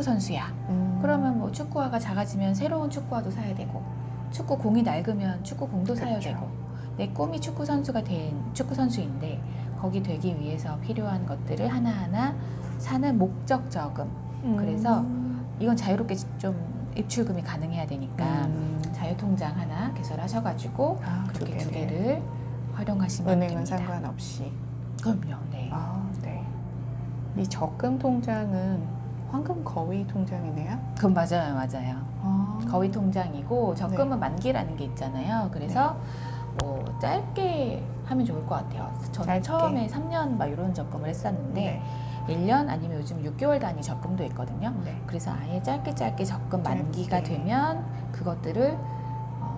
선수야. 그러면 뭐 축구화가 작아지면 새로운 축구화도 사야 되고, 축구 공이 낡으면 축구 공도 사야 그렇죠. 되고, 내 꿈이 축구 선수가 된 축구 선수인데 거기 되기 위해서 필요한 것들을 하나하나 사는 목적 저금. 그래서 이건 자유롭게 좀 입출금이 가능해야 되니까 자유통장 하나 개설하셔가지고 그렇게 두 개를 활용하시면 은행은 됩니다. 상관없이. 그럼요. 네. 네. 이 적금 통장은 황금 거위 통장이네요. 그건 맞아요. 거위 통장이고 적금은 네. 만기라는 게 있잖아요. 그래서 뭐 짧게 하면 좋을 것 같아요. 저는 짧게. 처음에 3년 막 이런 적금을 했었는데 1년 아니면 요즘 6개월 단위 적금도 있거든요. 네. 그래서 아예 짧게 적금 만기가 짧게. 되면 그것들을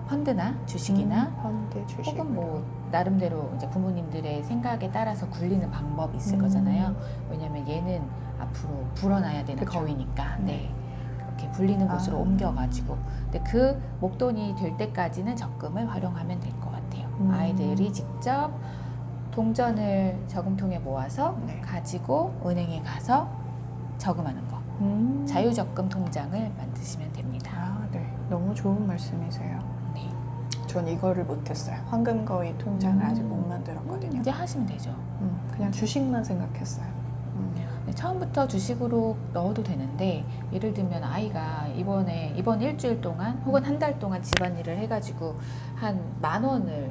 펀드나 주식이나 펀드 주식. 혹은 뭐 나름대로 이제 부모님들의 생각에 따라서 굴리는 방법이 있을 거잖아요. 왜냐면 얘는 앞으로 불어나야 되는 그쵸. 거위니까. 네. 네. 그렇게 불리는 곳으로 옮겨가지고. 근데 그 목돈이 될 때까지는 적금을 활용하면 될 것 같아요. 아이들이 직접 동전을 저금통에 모아서 네. 가지고 은행에 가서 저금하는 거. 자유적금 통장을 만드시면 됩니다. 네. 너무 좋은 말씀이세요. 네. 전 이거를 못했어요. 황금 거위 통장을 아직 못 만들었거든요. 이제 하시면 되죠. 그냥 주식만 생각했어요. 네, 처음부터 주식으로 넣어도 되는데 예를 들면 아이가 이번 일주일 동안 혹은 한 달 동안 집안일을 해가지고 한 10,000원을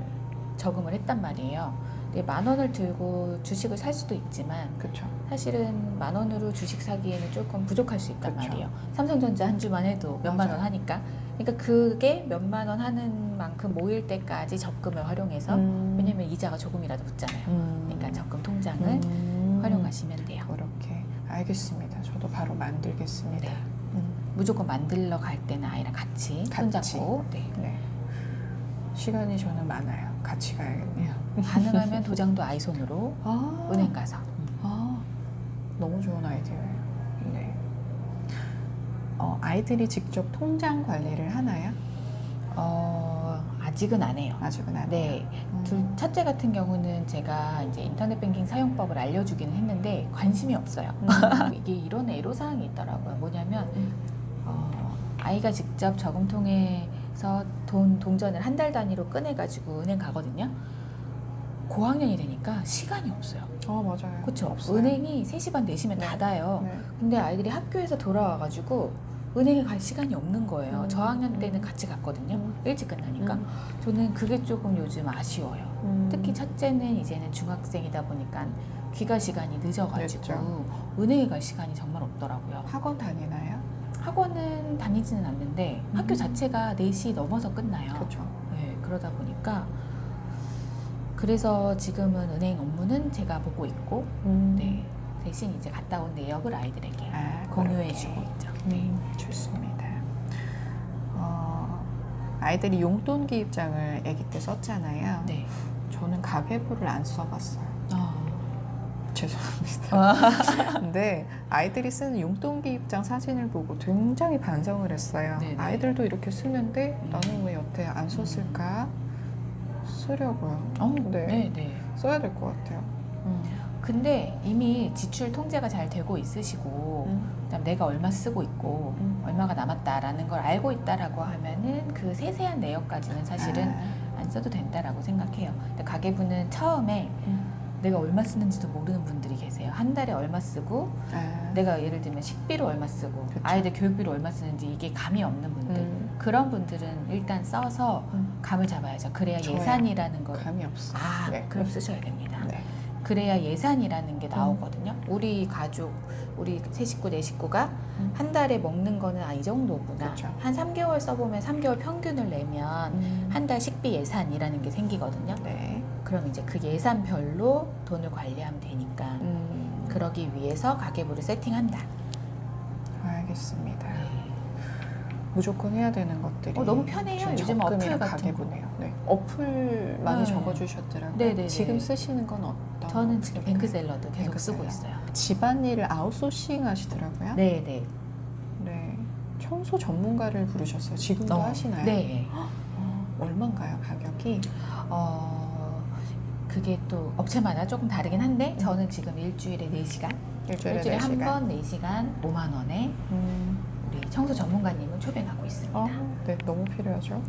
저금을 했단 말이에요. 근데 10,000원을 들고 주식을 살 수도 있지만 그렇죠. 사실은 10,000원으로 주식 사기에는 조금 부족할 수 있단 그쵸. 말이에요. 삼성전자 한 주만 해도 몇만 원 맞아요. 하니까. 그러니까 그게 몇만 원 하는 만큼 모일 때까지 적금을 활용해서 왜냐면 이자가 조금이라도 붙잖아요. 그러니까 적금 통장을 활용하시면 돼요. 그렇게 알겠습니다. 저도 바로 만들겠습니다. 네. 무조건 만들러 갈 때는 아이랑 같이 손잡고 네. 네. 시간이 저는 많아요. 같이 가야겠네요. 가능하면 도장도 아이 손으로 은행 가서. 너무 좋은 아이디어예요. 네. 아이들이 직접 통장 관리를 하나요? 아직은 안 해요. 아직은 안 해요. 네. 첫째 같은 경우는 제가 이제 인터넷 뱅킹 사용법을 알려주기는 했는데 관심이 없어요. 이게 이런 애로사항이 있더라고요. 뭐냐면 아이가 직접 저금통에서 동전을 한 달 단위로 꺼내가지고 은행 가거든요. 고학년이 되니까 시간이 없어요. 맞아요. 그렇죠. 없어요. 은행이 3시 반, 4시면 닫아요. 네. 근데 아이들이 학교에서 돌아와가지고 은행에 갈 시간이 없는 거예요. 저학년 때는 같이 갔거든요. 일찍 끝나니까. 저는 그게 조금 요즘 아쉬워요. 특히 첫째는 이제는 중학생이다 보니까 귀가 시간이 늦어가지고 늦죠. 은행에 갈 시간이 정말 없더라고요. 학원 다니나요? 학원은 다니지는 않는데 학교 자체가 4시 넘어서 끝나요. 그렇죠. 네, 그러다 보니까 그래서 지금은 은행 업무는 제가 보고 있고 네, 대신 이제 갔다 온 내역을 아이들에게 공유해주고 있죠. 네. 좋습니다. 아이들이 용돈 기입장을 아기 때 썼잖아요. 네. 저는 가계부를 안 써봤어요. 죄송합니다. 근데 아이들이 쓰는 용돈 기입장 사진을 보고 굉장히 반성을 했어요. 네네. 아이들도 이렇게 쓰는데 나는 왜 여태 안 썼을까? 쓰려고요. 네. 써야 될 것 같아요. 근데 이미 지출 통제가 잘 되고 있으시고 그다음 내가 얼마 쓰고 있고 얼마가 남았다라는 걸 알고 있다라고 하면은 그 세세한 내역까지는 사실은 안 써도 된다라고 생각해요. 근데 가계부는 처음에 내가 얼마 쓰는지도 모르는 분들이 계세요. 한 달에 얼마 쓰고 내가 예를 들면 식비로 얼마 쓰고 그쵸. 아이들 교육비로 얼마 쓰는지 이게 감이 없는 분들 그런 분들은 일단 써서 감을 잡아야죠. 그래야 저요. 예산이라는 걸 감이 없어요. 그럼 쓰셔야 됩니다. 네. 그래야 예산이라는 게 나오거든요. 우리 가족, 우리 세 식구, 네 식구가 한 달에 먹는 거는 이 정도구나. 그쵸. 한 3개월 써보면 3개월 평균을 내면 한 달 식비 예산이라는 게 생기거든요. 네. 그럼 이제 그 예산별로 돈을 관리하면 되니까 그러기 위해서 가계부를 세팅한다. 알겠습니다. 무조건 해야 되는 것들이 너무 편해요. 요즘 어플 같은 가계부네요. 네. 어플 많이 적어주셨더라고요. 네네네. 지금 쓰시는 건 어떤? 저는 지금 어플일까요? 뱅크샐러드 계속 쓰고 있어요. 집안일을 아웃소싱 하시더라고요. 네네. 네. 청소 전문가를 부르셨어요. 지금도 하시나요? 네. 얼마인가요, 가격이? 그게 또 업체마다 조금 다르긴 한데 저는 지금 일주일에 4시간 일주일에 한 4시간. 번 4시간 5만 원에 우리 청소 전문가님을 초빙하고 있습니다. 네, 너무 필요하죠.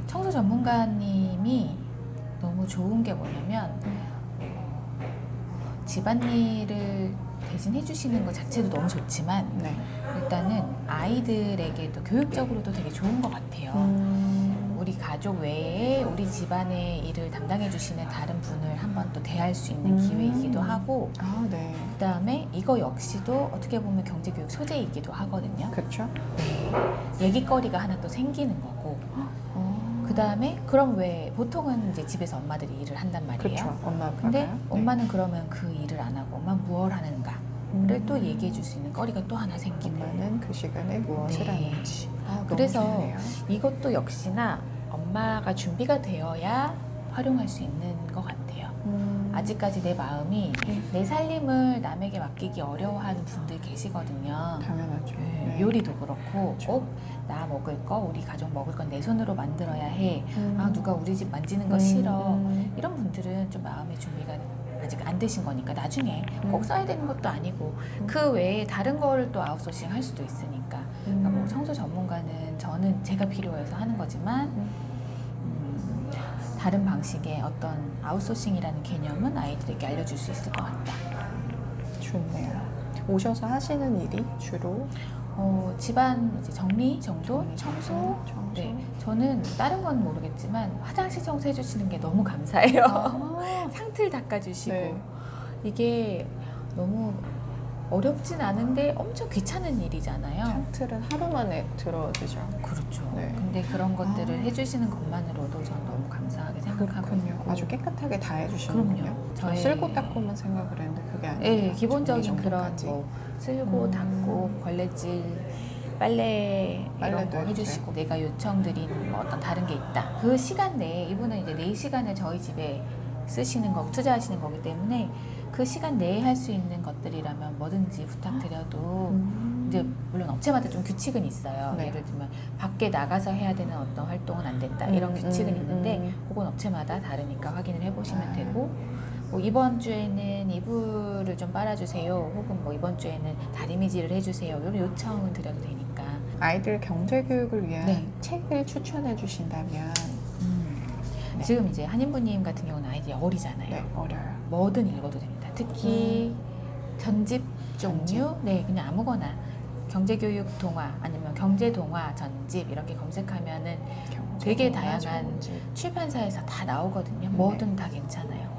청소 전문가님이 너무 좋은 게 뭐냐면 집안일을 대신 해주시는 것 자체도 너무 좋지만 네. 일단은 아이들에게도 교육적으로도 되게 좋은 것 같아요. 우리 가족 외에 우리 집안의 일을 담당해 주시는 다른 분을 한 번 또 대할 수 있는 기회이기도 하고 네. 그다음에 이거 역시도 어떻게 보면 경제교육 소재이기도 하거든요. 그렇죠. 네. 얘기거리가 하나 또 생기는 거고 그다음에 그럼 왜 보통은 이제 집에서 엄마들이 일을 한단 말이에요. 그렇죠. 엄마 아빠가. 근데 네. 엄마는 그러면 그 일을 안 하고 엄마 무얼 하는가를 또 얘기해 줄 수 있는 거리가 또 하나 생기고 엄마는 그 시간에 무엇을 네. 하는지. 너무 그래서 좋네요. 이것도 역시나 엄마가 준비가 되어야 활용할 수 있는 것 같아요. 아직까지 내 마음이 내 살림을 남에게 맡기기 어려워하는 분들 계시거든요. 당연하죠. 네. 요리도 그렇고 그렇죠. 꼭 나 먹을 거, 우리 가족 먹을 건 내 손으로 만들어야 해. 아 누가 우리 집 만지는 거 싫어. 이런 분들은 좀 마음의 준비가 아직 안 되신 거니까 나중에 꼭 써야 되는 것도 아니고 그 외에 다른 거를 또 아웃소싱 할 수도 있으니까 그러니까 뭐 청소 전문가는 저는 제가 필요해서 하는 거지만 다른 방식의 어떤 아웃소싱이라는 개념은 아이들에게 알려줄 수 있을 것 같다. 좋네요. 오셔서 하시는 일이 주로 집안 이제 정리 정돈, 정리, 청소. 청소. 네, 저는 다른 건 모르겠지만 화장실 청소해 주시는 게 너무 감사해요. 상틀 닦아주시고 네. 이게 너무 어렵진 않은데 엄청 귀찮은 일이잖아요. 창틀은 하루 만에 들어지죠. 그렇죠. 네. 근데 그런 것들을 해주시는 것만으로도 저는 너무 감사하게 생각하고 그렇군요. 있고. 아주 깨끗하게 다 해주시는군요. 그럼요. 저 쓸고 닦고만 생각을 했는데 그게 아니에요. 네, 기본적인 그런 정리정돈까지. 뭐 쓸고 닦고 걸레질 빨래 이런 빨래도 거 해주세요. 해주시고 내가 요청드린 뭐 어떤 다른 게 있다 그 시간 내에 이분은 이제 4시간을 저희 집에 쓰시는 거 투자하시는 거기 때문에 그 시간 내에 할 수 있는 것들이라면 뭐든지 부탁드려도 이제 물론 업체마다 좀 규칙은 있어요. 네. 예를 들면 밖에 나가서 해야 되는 어떤 활동은 안 된다 이런 규칙은 있는데 그건 업체마다 다르니까 확인을 해보시면 되고 뭐 이번 주에는 이불을 좀 빨아주세요 혹은 뭐 이번 주에는 다리미질을 해주세요 이런 요청은 드려도 되니까 아이들 경제 교육을 위한 네. 책을 추천해 주신다면 네. 지금 이제 한인부님 같은 경우는 아이들이 어리잖아요. 네, 어려요. 뭐든 읽어도 됩니다. 특히 전집 종류, 네 그냥 아무거나 경제교육 동화 아니면 경제 동화 전집 이렇게 검색하면은 되게 다양한 출판사에서 다 나오거든요. 뭐든 다 괜찮아요.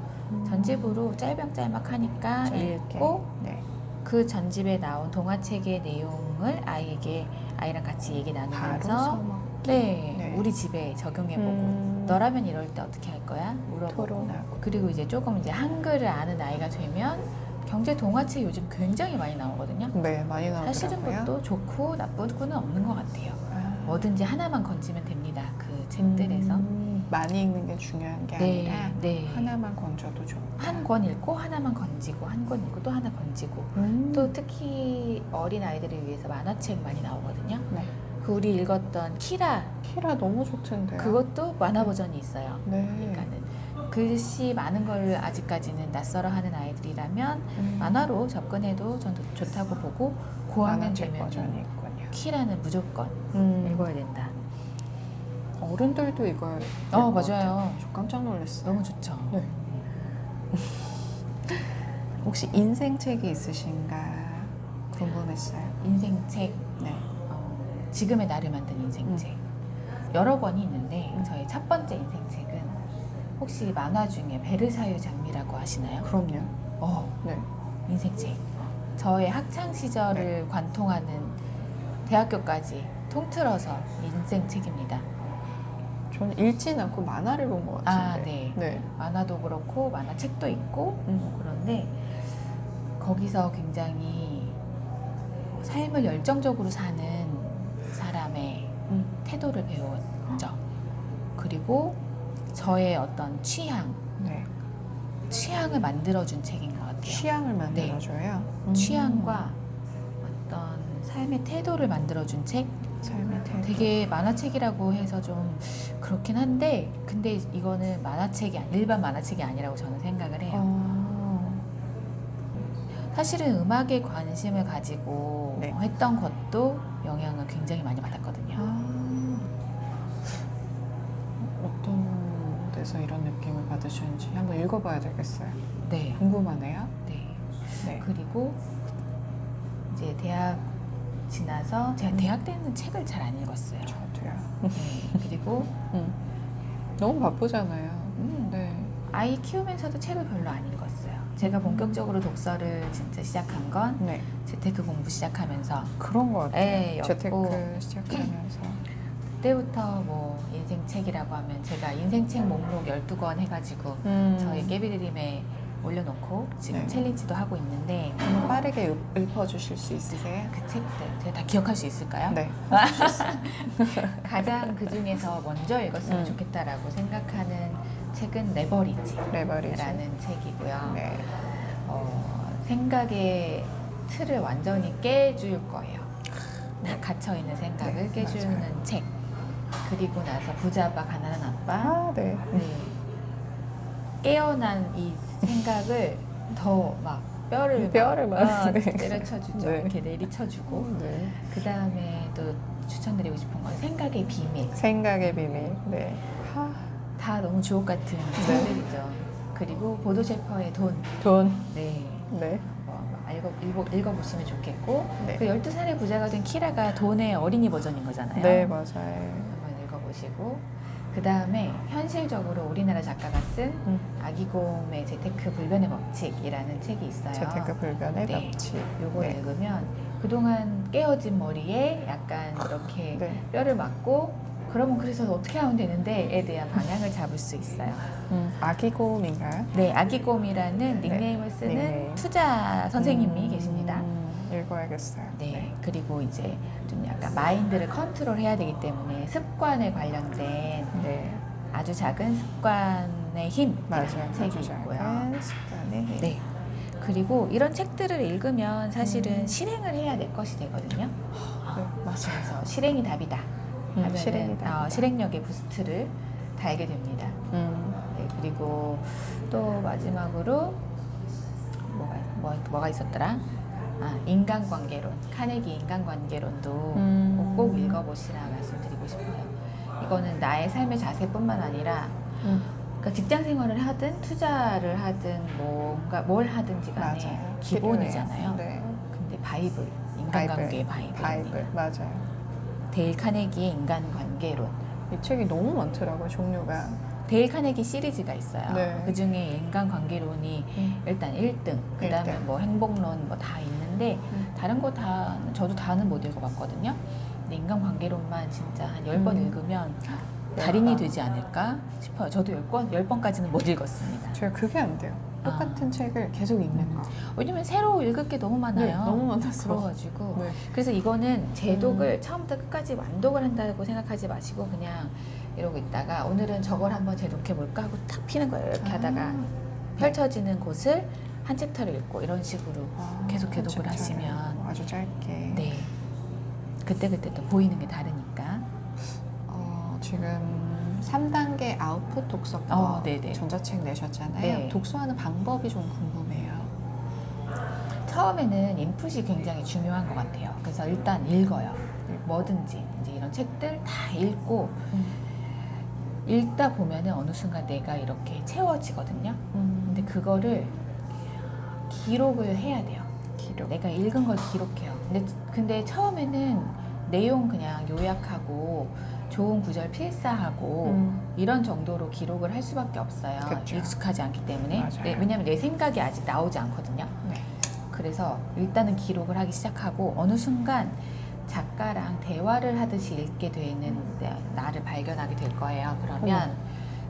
전집으로 짤막짤막하니까 짧게. 읽고 네. 그 전집에 나온 동화책의 내용을 아이랑 같이 얘기 바로 나누면서 써먹기. 네, 네. 우리 집에 적용해보고 너라면 이럴 때 어떻게 할 거야? 물어보고 토론하고. 그리고 이제 조금 이제 한글을 아는 아이가 되면 경제 동화책 요즘 굉장히 많이 나오거든요. 네, 많이 나오더라고요. 사실은 그것도 좋고 나쁘고는 없는 것 같아요. 뭐든지 하나만 건지면 됩니다. 그 책들에서 많이 읽는 게 중요한 게 아니라 네. 하나만 건져도 좋다. 한 권 읽고 하나만 건지고 한 권 읽고 또 하나 건지고 또 특히 어린 아이들을 위해서 만화책 많이 나오거든요. 네. 그 우리 읽었던 키라 키라 너무 좋던데요. 그것도 만화 버전이 있어요. 네. 그러니까는 글씨 많은 걸 아직까지는 낯설어하는 아이들이라면 만화로 접근해도 전 좋다고 보고 고학년 만화책 되면 버전이 있군요. 키라는 무조건 읽어야 된다. 어른들도 이걸 맞아요. 저 깜짝 놀랐어요. 너무 좋죠. 네. 혹시 인생책이 있으신가 궁금했어요. 인생책 네. 지금의 나를 만든 인생책 여러 권이 있는데 저의 첫 번째 인생책은 혹시 만화 중에 베르사유 장미라고 아시나요? 그럼요. 네. 인생책 저의 학창 시절을 관통하는 대학교까지 통틀어서 인생책입니다. 저는 읽진 않고 만화를 본 것 같은데. 네. 만화도 그렇고 만화책도 있고 그런데 거기서 굉장히 삶을 열정적으로 사는 사람의 태도를 배웠죠. 그리고 저의 어떤 취향을 만들어준 책인 것 같아요. 취향을 만들어줘요. 취향과 어떤 삶의 태도를 만들어준 책. 삶의 태도. 되게 만화책이라고 해서 좀 그렇긴 한데 근데 이거는 일반 만화책이 아니라고 저는 생각을 해요. 사실은 음악에 관심을 가지고 네. 했던 것도 영향을 굉장히 많이 받았거든요. 어떤 데서 이런 느낌을 받으시는지 한번 읽어봐야 되겠어요. 네. 궁금하네요. 네. 네. 그리고 이제 대학 지나서 제가 대학 때는 책을 잘 안 읽었어요. 저도요. 네. 그리고 너무 바쁘잖아요. 네. 아이 키우면서도 책을 별로 안 읽었어요. 제가 본격적으로 독서를 진짜 시작한 건 네. 재테크 공부 시작하면서 그런 것 같아요. 네, 재테크 시작하면서. 그때부터 뭐 인생책이라고 하면 제가 인생책 목록 12권 해가지고 저희 깨비드림에 올려놓고 지금 네. 챌린지도 하고 있는데 한번 빠르게 읊어주실 수 있으세요? 그 책들 제가 다 기억할 수 있을까요? 네. 가장 그 중에서 먼저 읽었으면 좋겠다라고 생각하는 책은 레버리지라는 레버리지. 책이고요. 네. 생각의 틀을 완전히 깨줄 거예요. 다 갇혀있는 생각을 네, 깨주는 맞아요. 책. 그리고 나서 부자 아빠 가난한 아빠. 아, 네. 네. 깨어난 이 생각을 더 막 뼈를 막 네. 때려쳐주죠. 네. 이렇게 내리쳐주고. 네. 그 다음에 또 추천드리고 싶은 건 생각의 비밀. 생각의 비밀. 네. 다 너무 주옥 같은 책들이죠. 그리고 보도 셰퍼의 돈. 돈. 네. 네. 읽어보시면 좋겠고. 네. 그 12살의 부자가 된 키라가 돈의 어린이 버전인 거잖아요. 네, 맞아요. 한번 읽어보시고. 그 다음에 현실적으로 우리나라 작가가 쓴 아기곰의 재테크 불변의 법칙이라는 책이 있어요. 재테크 불변의 네. 법칙. 요거 네. 읽으면 그동안 깨어진 머리에 약간 이렇게 네. 뼈를 맞고 그러면 그래서 어떻게 하면 되는데에 대한 방향을 잡을 수 있어요. 아기곰인가요? 네, 아기곰이라는 닉네임을 쓰는 닉네임. 투자 선생님이 계십니다. 읽어야겠어요. 네, 그리고 이제 좀 약간 마인드를 컨트롤해야 되기 때문에 습관에 관련된 네. 아주 작은 습관의 힘 맞아요. 책이 아주 있고요. 작은 습관의 힘. 네. 그리고 이런 책들을 읽으면 사실은 실행을 해야 될 것이 되거든요. 네, 맞아요. 그래서 실행이 답이다. 하면은 실행이 답이다. 실행력의 부스트를 달게 됩니다. 네, 그리고 또 마지막으로 뭐가 있었더라? 인간관계론, 카네기 인간관계론도 꼭 읽어보시라 말씀드리고 싶어요. 이거는 나의 삶의 자세뿐만 아니라 그러니까 직장 생활을 하든 투자를 하든 뭔가 뭘 하든지 간에 맞아요. 기본이잖아요. 네. 근데 바이블, 인간관계의 바이블. 맞아요. 데일 카네기의 인간관계론. 이 책이 너무 많더라고요, 종류가. 데일 카네기 시리즈가 있어요. 네. 그 중에 인간관계론이 일단 1등, 그 다음에 1등. 뭐 행복론 뭐 다 있는데 다른 거 다 저도 다는 못 읽어봤거든요. 근데 인간관계론만 진짜 한 10번 읽으면 달인이 되지 않을까 싶어요. 저도 10번까지는 못 읽었습니다. 제가 그게 안 돼요. 똑같은 책을 계속 읽는 거. 왜냐면 새로 읽을 게 너무 많아요. 네, 너무 많아서. 그래가지고 네. 그래서 이거는 제독을 처음부터 끝까지 완독을 한다고 생각하지 마시고 그냥 이러고 있다가 오늘은 저걸 한번 제독해볼까 하고 탁 피는 거예요. 이렇게 하다가 펼쳐지는 곳을 한 챕터를 읽고 이런 식으로 계속 개독을 하시면 아주 짧게. 네, 그때그때 또 보이는 게 다르니까. 지금 3단계 아웃풋 독서법 네네. 전자책 내셨잖아요. 네. 독서하는 방법이 좀 궁금해요. 처음에는 인풋이 굉장히 중요한 것 같아요. 그래서 일단 읽어요. 뭐든지 이제 이런 책들 다 읽고 읽다 보면은 어느 순간 내가 이렇게 채워지거든요. 근데 그거를 기록을 해야 돼요. 기록. 내가 읽은 걸 기록해요. 근데 처음에는 내용 그냥 요약하고 좋은 구절 필사하고 이런 정도로 기록을 할 수밖에 없어요. 그쵸. 익숙하지 않기 때문에. 맞아요. 왜냐하면 내 생각이 아직 나오지 않거든요. 네. 그래서 일단은 기록을 하기 시작하고 어느 순간 작가랑 대화를 하듯이 읽게 되는 나를 발견하게 될 거예요. 그러면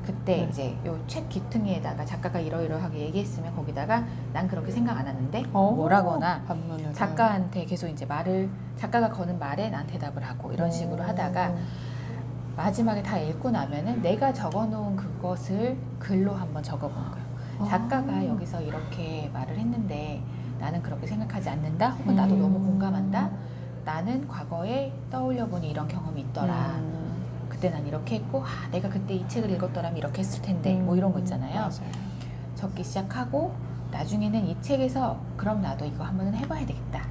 그때 이제 요 책 귀퉁이에다가 작가가 이러이러하게 얘기했으면 거기다가 난 그렇게 생각 안 하는데 뭐라거나 반문을 작가한테 계속 이제 작가가 거는 말에 난 대답을 하고 이런 식으로 하다가 마지막에 다 읽고 나면은 내가 적어놓은 그것을 글로 한번 적어보는 거예요. 작가가 여기서 이렇게 말을 했는데 나는 그렇게 생각하지 않는다. 혹은 나도 너무 공감한다. 나는 과거에 떠올려보니 이런 경험이 있더라. 그때 난 이렇게 했고 내가 그때 이 책을 읽었더라면 이렇게 했을 텐데 뭐 이런 거 있잖아요. 맞아요. 적기 시작하고 나중에는 이 책에서 그럼 나도 이거 한번은 해봐야 되겠다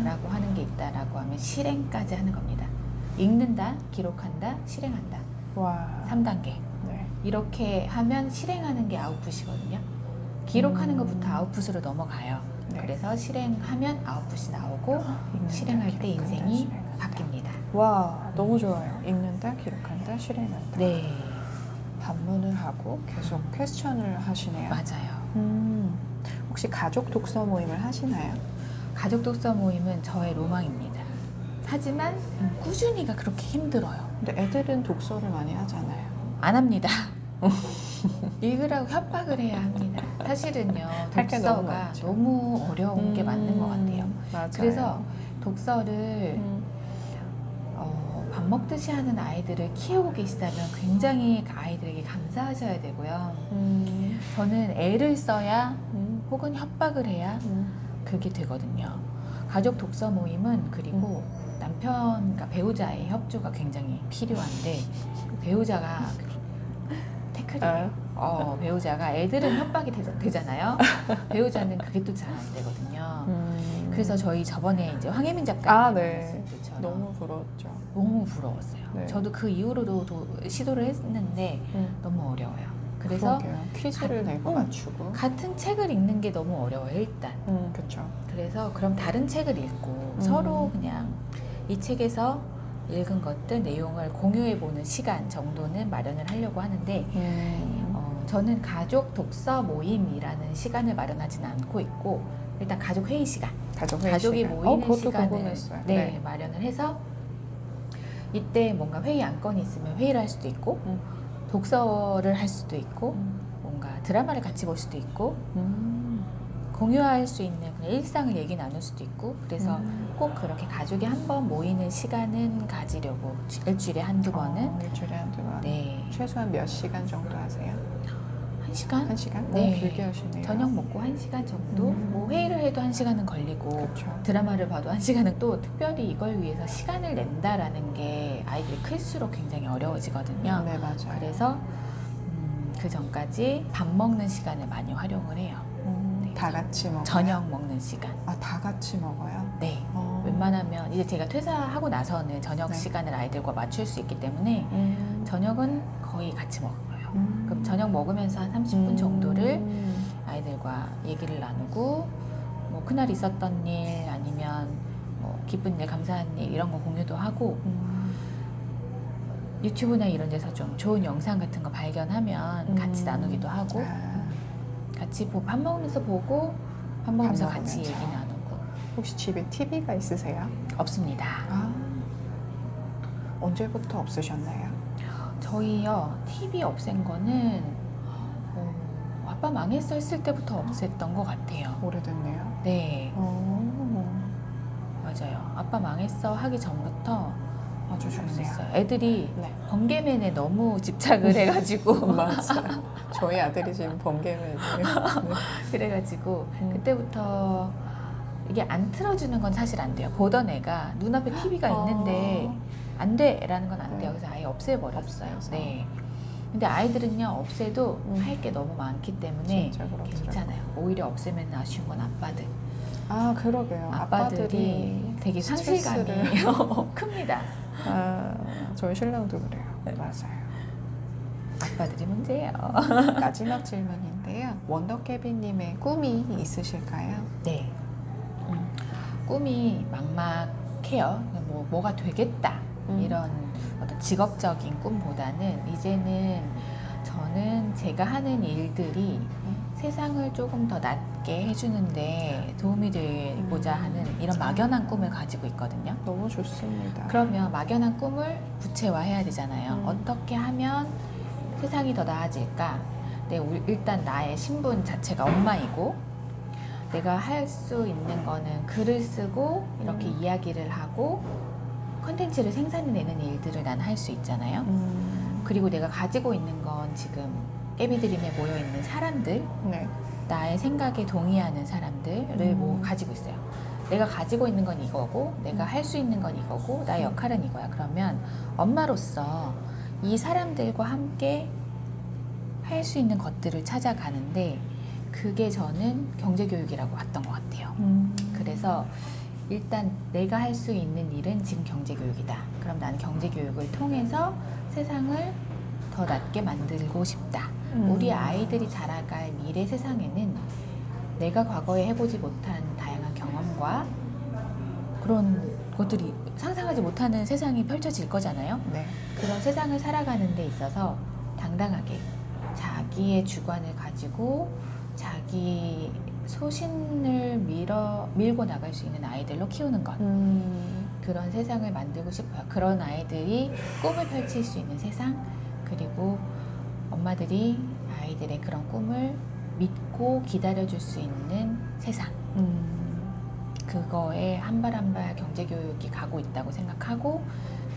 라고 하는 게 있다라고 하면 실행까지 하는 겁니다. 읽는다, 기록한다, 실행한다. 와. 3단계. 네. 이렇게 하면 실행하는 게 아웃풋이거든요. 기록하는 것부터 아웃풋으로 넘어가요. 네. 그래서 실행하면 아웃풋이 나오고 읽는다, 실행할 때 기록한다, 인생이 실행한다. 바뀝니다. 와, 너무 좋아요. 읽는다, 기록한다, 실행한다. 네, 반문을 하고 계속 퀘스천을 하시네요. 맞아요. 혹시 가족 독서 모임을 하시나요? 가족 독서 모임은 저의 로망입니다. 하지만 꾸준히가 그렇게 힘들어요. 근데 애들은 독서를 많이 하잖아요. 안 합니다. 읽으라고 협박을 해야 합니다. 사실은요, 할게 너무 독서가 많죠. 너무 어려운 게 맞는 것 같아요. 맞아요. 그래서 독서를 음, 밥 먹듯이 하는 아이들을 키우고 계시다면 굉장히 그 아이들에게 감사하셔야 되고요. 저는 애를 써야 혹은 협박을 해야 그게 되거든요. 가족 독서 모임은 그리고 남편, 그러니까 배우자의 협조가 굉장히 필요한데 배우자가 태클이에요. 배우자가 애들은 협박이 되잖아요. 배우자는 그게 또 잘 안 되거든요. 그래서 저희 저번에 이제 황혜민 작가 네. 때처럼 너무 부러웠죠. 너무 부러웠어요. 네. 저도 그 이후로도 시도를 했는데 너무 어려워요. 그래서 그러게요. 퀴즈를 내고 맞추고. 같은 책을 읽는 게 너무 어려워요, 일단. 그렇죠. 그래서 그럼 다른 책을 읽고 서로 그냥 이 책에서 읽은 것들 내용을 공유해보는 시간 정도는 마련을 하려고 하는데 저는 가족 독서 모임이라는 시간을 마련하지는 않고 있고 일단 가족 회의 시간, 가족이 모이는 그것도 시간을 궁금했어요. 네, 마련을 해서 이때 뭔가 회의 안건이 있으면 회의를 할 수도 있고 독서를 할 수도 있고 뭔가 드라마를 같이 볼 수도 있고 공유할 수 있는 그냥 일상을 얘기 나눌 수도 있고 그래서 꼭 그렇게 가족이 한 번 모이는 시간은 가지려고 일주일에 한두 번은 일주일에 한두 번. 네, 최소한 몇 시간 정도 하세요? 1시간? 한 시간? 네. 너무 길게 하시네요. 저녁 먹고 1시간 정도? 뭐 회의를 해도 1시간은 걸리고 그렇죠. 드라마를 봐도 1시간은 또 특별히 이걸 위해서 시간을 낸다라는 게 아이들이 클수록 굉장히 어려워지거든요. 네, 맞아요. 그래서 그 전까지 밥 먹는 시간을 많이 활용을 해요. 다 같이 먹어요? 저녁 먹는 시간. 아, 다 같이 먹어요? 네. 웬만하면 이제 제가 퇴사하고 나서는 저녁 네. 시간을 아이들과 맞출 수 있기 때문에 저녁은 거의 같이 먹어요. 그럼 저녁 먹으면서 한 30분 정도를 아이들과 얘기를 나누고 뭐 그날 있었던 일 아니면 뭐 기쁜 일, 감사한 일 이런 거 공유도 하고 유튜브나 이런 데서 좀 좋은 영상 같은 거 발견하면 같이 나누기도 하고 같이 밥 먹으면서 보고 밥 먹으면서 같이 먹으면서. 얘기 나누고 혹시 집에 TV가 있으세요? 없습니다. 언제부터 없으셨나요? 저희요 TV 없앤 거는 아빠 망했어 했을 때부터 없앴던 것 같아요. 오래됐네요. 네, 맞아요. 아빠 망했어 하기 전부터 아주 좋네요. 없앴어요. 애들이 네. 번개맨에 너무 집착을 해가지고 맞아요. 저희 아들이 지금 번개맨이에요. 네. 그래가지고 그때부터 이게 안 틀어주는 건 사실 안 돼요. 보던 애가 눈앞에 TV가 있는데 안 돼라는 건 안 돼요. 그래서 아예 없애버렸어요. 없애서. 네. 근데 아이들은요 없애도 할 게 너무 많기 때문에 진짜 그렇더라고요. 괜찮아요. 오히려 없애면 아쉬운 건 아빠들. 아, 그러게요. 아빠들이 되게 상실감이 스트레스를- 큽니다. 저희 신랑도 그래요. 네. 맞아요. 아빠들이 문제예요. 마지막 질문인데요. 원더케비님의 꿈이 있으실까요? 네. 꿈이 막막해요. 뭐가 되겠다. 이런 어떤 직업적인 꿈보다는 이제는 저는 제가 하는 일들이 세상을 조금 더 낫게 해주는데 도움이 되고자 하는 이런 막연한 꿈을 가지고 있거든요. 너무 좋습니다. 그러면 막연한 꿈을 구체화해야 되잖아요. 어떻게 하면 세상이 더 나아질까? 일단 나의 신분 자체가 엄마이고 내가 할 수 있는 거는 글을 쓰고 이렇게 이야기를 하고 컨텐츠를 생산해내는 일들을 난 할 수 있잖아요. 그리고 내가 가지고 있는 건 지금 깨비드림에 모여있는 사람들, 네. 나의 생각에 동의하는 사람들을 가지고 있어요. 내가 가지고 있는 건 이거고 내가 할 수 있는 건 이거고 나의 역할은 이거야. 그러면 엄마로서 이 사람들과 함께 할 수 있는 것들을 찾아가는데 그게 저는 경제교육이라고 봤던 것 같아요. 그래서 일단 내가 할 수 있는 일은 지금 경제교육이다. 그럼 나는 경제교육을 통해서 세상을 더 낫게 만들고 싶다. 우리 아이들이 자라갈 미래 세상에는 내가 과거에 해보지 못한 다양한 경험과 그런 것들이 상상하지 못하는 세상이 펼쳐질 거잖아요. 네. 그런 세상을 살아가는 데 있어서 당당하게 자기의 주관을 가지고 자기 소신을 밀고 나갈 수 있는 아이들로 키우는 것. 그런 세상을 만들고 싶어요. 그런 아이들이 꿈을 펼칠 수 있는 세상, 그리고 엄마들이 아이들의 그런 꿈을 믿고 기다려줄 수 있는 세상. 그거에 한 발 한 발 경제교육이 가고 있다고 생각하고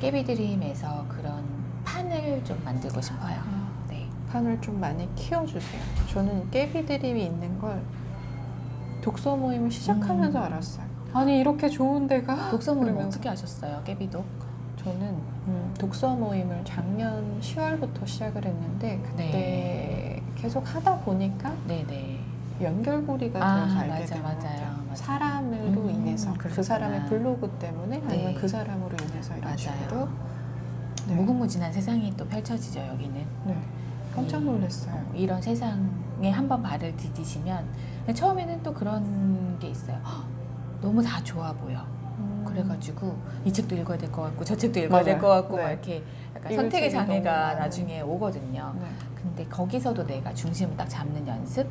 깨비드림에서 그런 판을 좀 만들고 싶어요. 네. 판을 좀 많이 키워주세요. 저는 깨비드림이 있는 걸 독서 모임을 시작하면서 알았어요. 아니 이렇게 좋은 데가 독서 모임 그러면서. 어떻게 하셨어요? 깨비독? 저는 독서 모임을 작년 10월부터 시작을 했는데 그때 네. 계속 하다 보니까 네네. 연결고리가 아, 되어서 알게 맞아, 된 것 같아요. 맞아요. 맞아. 사람으로 인해서 그 그러셨구나. 사람의 블로그 때문에 아니면 네. 그 사람으로 인해서 이런 맞아요. 식으로 네. 무궁무진한 세상이 또 펼쳐지죠, 여기는. 네. 깜짝 놀랐어요. 이런 세상에 한번 발을 디디시면 처음에는 또 그런 게 있어요. 헉, 너무 다 좋아 보여. 그래가지고 이 책도 읽어야 될 것 같고 저 책도 읽어야 될 맞아요. 것 같고 네. 막 이렇게 약간 읽을 선택의 책이 너무 장애가 많아요. 나중에 오거든요. 네. 근데 거기서도 내가 중심을 딱 잡는 연습,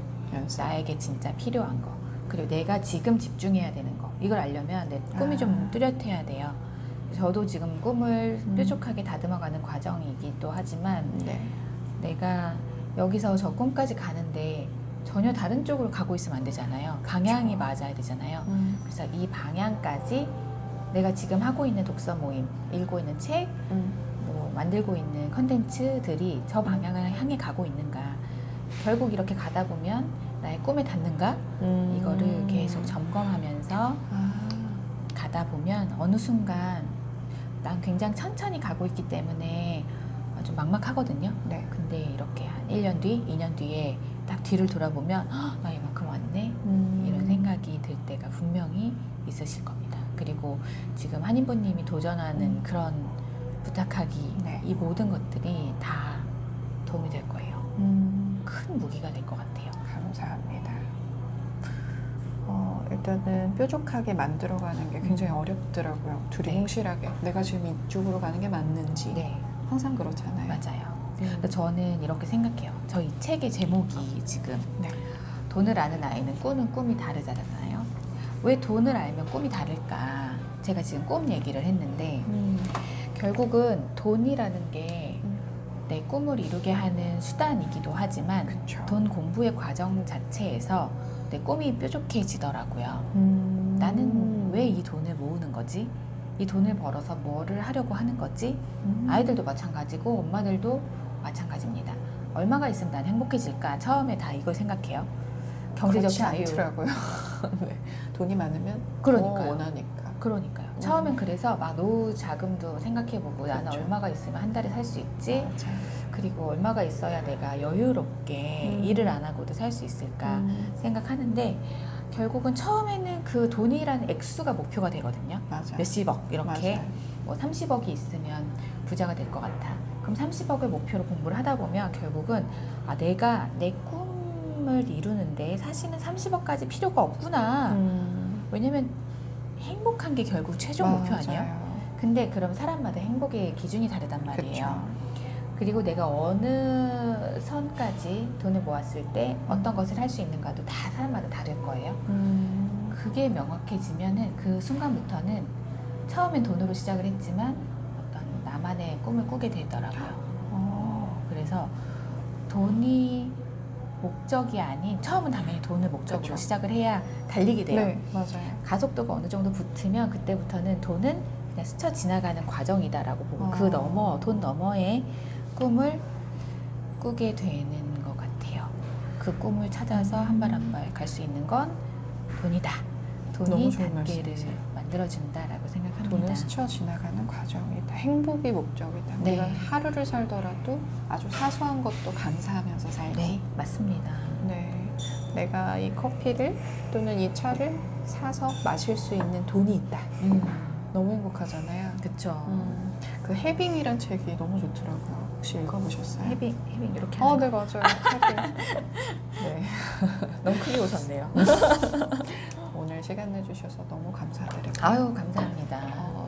나에게 진짜 필요한 거, 그리고 내가 지금 집중해야 되는 거, 이걸 알려면 내 꿈이 좀 뚜렷해야 돼요. 저도 지금 꿈을 뾰족하게 다듬어가는 과정이기도 하지만 네. 내가 여기서 저 꿈까지 가는데 전혀 다른 쪽으로 가고 있으면 안 되잖아요. 방향이 맞아야 되잖아요. 그래서 이 방향까지 내가 지금 하고 있는 독서 모임, 읽고 있는 책, 뭐 만들고 있는 컨텐츠들이 저 방향을 향해 가고 있는가, 결국 이렇게 가다 보면 나의 꿈에 닿는가, 이거를 계속 점검하면서 가다 보면 어느 순간 난 굉장히 천천히 가고 있기 때문에 좀 막막하거든요. 네. 근데 이렇게 한 1년 뒤, 2년 뒤에 딱 뒤를 돌아보면 헉, 나 이만큼 왔네? 이런 생각이 들 때가 분명히 있으실 겁니다. 그리고 지금 한인부님이 도전하는 그런 부탁하기, 네. 이 모든 것들이 다 도움이 될 거예요. 큰 무기가 될 것 같아요. 감사합니다. 일단은 뾰족하게 만들어가는 게 굉장히 어렵더라고요. 둘이 네. 충실하게 내가 지금 이쪽으로 가는 게 맞는지 네, 항상 그렇잖아요. 맞아요. 그래서 저는 이렇게 생각해요. 저희 책의 제목이 지금 네. 돈을 아는 아이는 꾸는 꿈이 다르잖아요. 왜 돈을 알면 꿈이 다를까? 제가 지금 꿈 얘기를 했는데 결국은 돈이라는 게 내 꿈을 이루게 하는 수단이기도 하지만 그쵸. 돈 공부의 과정 자체에서 내 꿈이 뾰족해지더라고요. 나는 왜 이 돈을 모으는 거지? 이 돈을 벌어서 뭐를 하려고 하는 거지? 아이들도 마찬가지고 엄마들도 마찬가지입니다. 얼마가 있으면 난 행복해질까? 처음에 다 이걸 생각해요. 경제적 그렇지 자유. 않더라고요. 네. 돈이 많으면 그러니까요. 더 원하니까. 그러니까요. 처음엔 그래서 막 노후 자금도 생각해보고 나는 그렇죠. 얼마가 있으면 한 달에 살 수 있지? 맞아요. 그리고 얼마가 있어야 내가 여유롭게 일을 안 하고도 살 수 있을까 생각하는데 결국은 처음에는 그 돈이라는 액수가 목표가 되거든요. 맞아요. 몇십억 이렇게 맞아요. 뭐 30억이 있으면 부자가 될 것 같아. 그럼 30억을 목표로 공부를 하다 보면 결국은 아 내가 내 꿈을 이루는데 사실은 30억까지 필요가 없구나. 왜냐면 행복한 게 결국 최종 목표 아니에요? 근데 그럼 사람마다 행복의 기준이 다르단 말이에요. 그쵸. 그리고 내가 어느 선까지 돈을 모았을 때 어떤 것을 할 수 있는가도 다 사람마다 다를 거예요. 그게 명확해지면은 그 순간부터는 처음엔 돈으로 시작을 했지만 어떤 나만의 꿈을 꾸게 되더라고요. 그래서 돈이 목적이 아닌 처음은 당연히 돈을 목적으로 그쵸. 시작을 해야 달리게 돼요. 네, 맞아요. 가속도가 어느 정도 붙으면 그때부터는 돈은 그냥 스쳐 지나가는 과정이다라고 보고 그 너머, 돈 너머의 꿈을 꾸게 되는 것 같아요. 그 꿈을 찾아서 한 발 한 발 갈 수 있는 건 돈이다. 돈이 너무 좋은 단계를 말씀이세요. 만들어준다라고 생각합니다. 돈은 스쳐 지나가는 과정이다. 행복이 목적이다. 네. 우리가 하루를 살더라도 아주 사소한 것도 감사하면서 살고. 네, 맞습니다. 네. 내가 이 커피를 또는 이 차를 사서 마실 수 있는 돈이 있다. 너무 행복하잖아요. 그쵸. 그 해빙이란 책이 너무 좋더라고요. 혹시 읽어보셨어요? 해빙 이렇게 아, 하는 네, 맞아요. 해빙. 네. 너무 크게 오셨네요. 오늘 시간 내주셔서 너무 감사드리고. 아유, 감사합니다.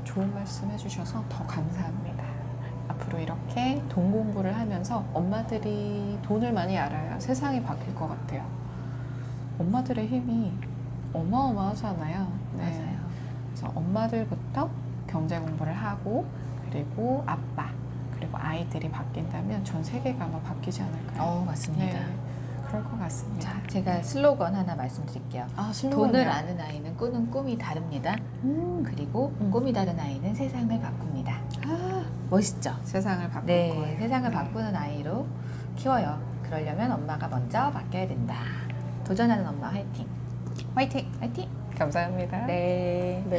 좋은 말씀 해주셔서 더 감사합니다. 앞으로 이렇게 돈 공부를 하면서 엄마들이 돈을 많이 알아야 세상이 바뀔 것 같아요. 엄마들의 힘이 어마어마하잖아요. 네. 맞아요. 그래서 엄마들부터 경제 공부를 하고 그리고 아빠 그리고 아이들이 바뀐다면 전 세계가 아마 바뀌지 않을까요? 맞습니다. 네, 그럴 것 같습니다. 자, 제가 슬로건 하나 말씀드릴게요. 슬로건이요? 돈을 아는 아이는 꾸는 꿈이 다릅니다. 그리고 꿈이 다른 아이는 세상을 바꿉니다. 멋있죠? 세상을 바꿀 네, 거예요. 세상을 네. 바꾸는 아이로 키워요. 그러려면 엄마가 먼저 바뀌어야 된다. 도전하는 엄마 화이팅! 화이팅! 화이팅! 감사합니다. 네.